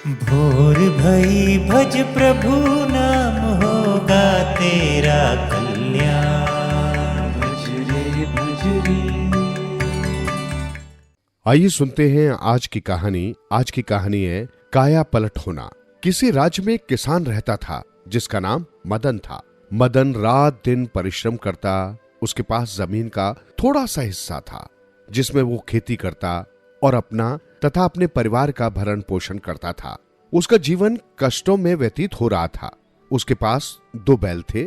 भोर भई भज प्रभु नाम होगा तेरा कल्याण। भज रे भज रे। आइए सुनते हैं आज की कहानी। आज की कहानी है काया पलट होना। किसी राज्य में एक किसान रहता था जिसका नाम मदन था। मदन रात दिन परिश्रम करता। उसके पास जमीन का थोड़ा सा हिस्सा था जिसमें वो खेती करता और अपना तथा अपने परिवार का भरण पोषण करता था। उसका जीवन कष्टों में व्यतीत हो रहा था। उसके पास 2 बैल थे,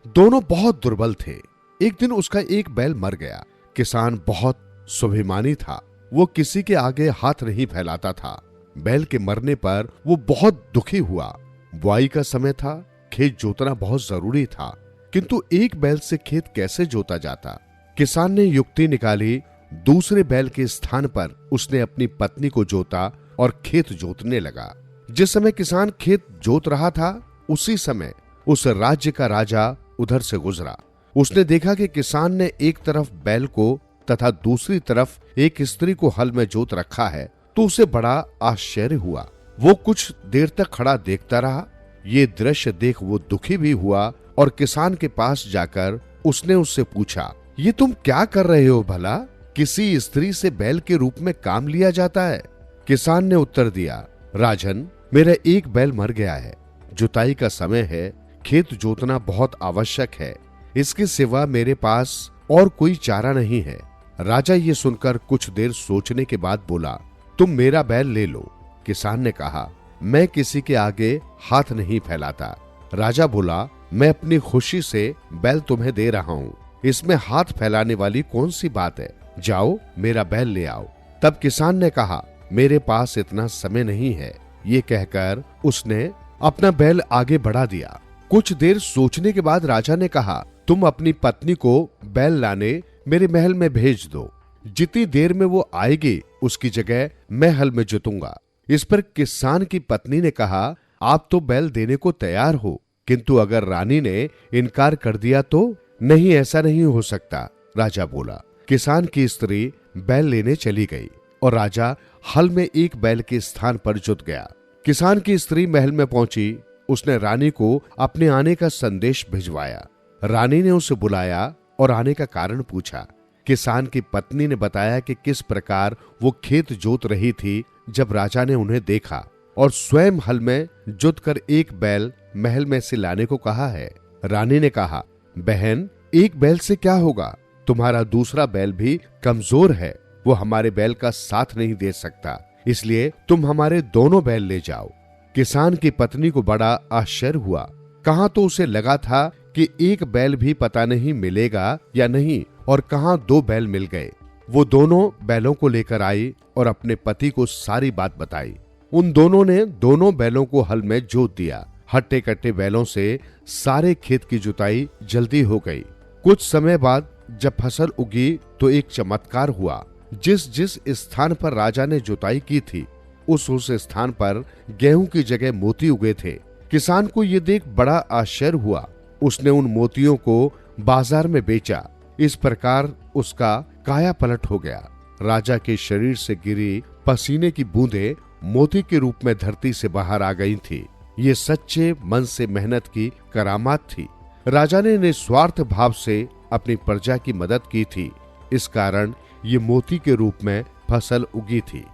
दोनों बहुत दुर्बल थे। एक दिन उसका एक बैल मर गया। किसान बहुत स्वाभिमानी था, वो किसी के आगे हाथ नहीं फैलाता था। बैल के मरने पर वो बहुत दुखी हुआ। बुआई का समय था, खेत जोतना बहुत जरूरी था, किंतु एक बैल से खेत कैसे जोता जाता। किसान ने युक्ति निकाली। दूसरे बैल के स्थान पर उसने अपनी पत्नी को जोता और खेत जोतने लगा। जिस समय किसान खेत जोत रहा था उसी समय उस राज्य का राजा उधर से गुजरा। उसने देखा कि किसान ने एक तरफ बैल को तथा दूसरी तरफ एक स्त्री को हल में जोत रखा है, तो उसे बड़ा आश्चर्य हुआ। वो कुछ देर तक खड़ा देखता रहा। ये दृश्य देख वो दुखी भी हुआ और किसान के पास जाकर उसने उससे पूछा, ये तुम क्या कर रहे हो भला? किसी स्त्री से बैल के रूप में काम लिया जाता है? किसान ने उत्तर दिया, राजन, मेरा एक बैल मर गया है। जुताई का समय है, खेत जोतना बहुत आवश्यक है। इसके सिवा मेरे पास और कोई चारा नहीं है। राजा ये सुनकर कुछ देर सोचने के बाद बोला, तुम मेरा बैल ले लो। किसान ने कहा, मैं किसी के आगे हाथ नहीं फैलाता। राजा बोला, मैं अपनी खुशी से बैल तुम्हें दे रहा हूँ, इसमें हाथ फैलाने वाली कौन सी बात है? जाओ मेरा बैल ले आओ। तब किसान ने कहा, मेरे पास इतना समय नहीं है। ये कहकर उसने अपना बैल आगे बढ़ा दिया। कुछ देर सोचने के बाद राजा ने कहा, तुम अपनी पत्नी को बैल लाने मेरे महल में भेज दो। जितनी देर में वो आएगी उसकी जगह मैं हल में जोतूंगा। इस पर किसान की पत्नी ने कहा, आप तो बैल देने को तैयार हो, किंतु अगर रानी ने इनकार कर दिया तो? नहीं, ऐसा नहीं हो सकता। राजा बोला। किसान की स्त्री बैल लेने चली गई और राजा हल में एक बैल के स्थान पर जुट गया। किसान की स्त्री महल में पहुंची। उसने रानी को अपने आने का संदेश भिजवाया। रानी ने उसे बुलाया और आने का कारण पूछा। किसान की पत्नी ने बताया कि किस प्रकार वो खेत जोत रही थी जब राजा ने उन्हें देखा और स्वयं हल में जुतकर एक बैल महल में से लाने को कहा है। रानी ने कहा, बहन, एक बैल से क्या होगा? तुम्हारा दूसरा बैल भी कमजोर है, वो हमारे बैल का साथ नहीं दे सकता, इसलिए तुम हमारे दोनों बैल ले जाओ। किसान की पत्नी को बड़ा आश्चर्य हुआ। कहां तो उसे लगा था कि एक बैल भी पता नहीं मिलेगा या नहीं, और कहां 2 बैल मिल गए। वो दोनों बैलों को लेकर आई और अपने पति को सारी बात बताई। उन दोनों ने दोनों बैलों को हल में जोत दिया। हट्टे कट्टे बैलों से सारे खेत की जुताई जल्दी हो गई। कुछ समय बाद जब फसल उगी तो एक चमत्कार हुआ। जिस जिस स्थान पर राजा ने जुताई की थी उस स्थान पर गेहूं की जगह मोती उगे थे। किसान को ये देख बड़ा आश्चर्य हुआ। उसने उन मोतियों को बाजार में बेचा। इस प्रकार उसका काया पलट हो गया। राजा के शरीर से गिरी पसीने की बूंदें मोती के रूप में धरती से बाहर आ गई थी। ये सच्चे मन से मेहनत की करामात थी। राजा ने निस्वार्थ भाव से अपनी प्रजा की मदद की थी, इस कारण ये मोती के रूप में फसल उगी थी।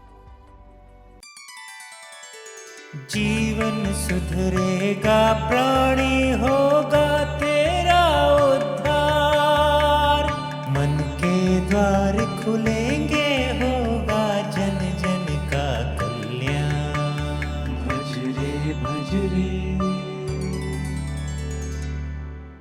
जीवन सुधरेगा, प्राणी होगा तेरा उद्धार। मन के द्वार खुलेंगे, होगा जन जन का कल्याण। भज रे भज रे।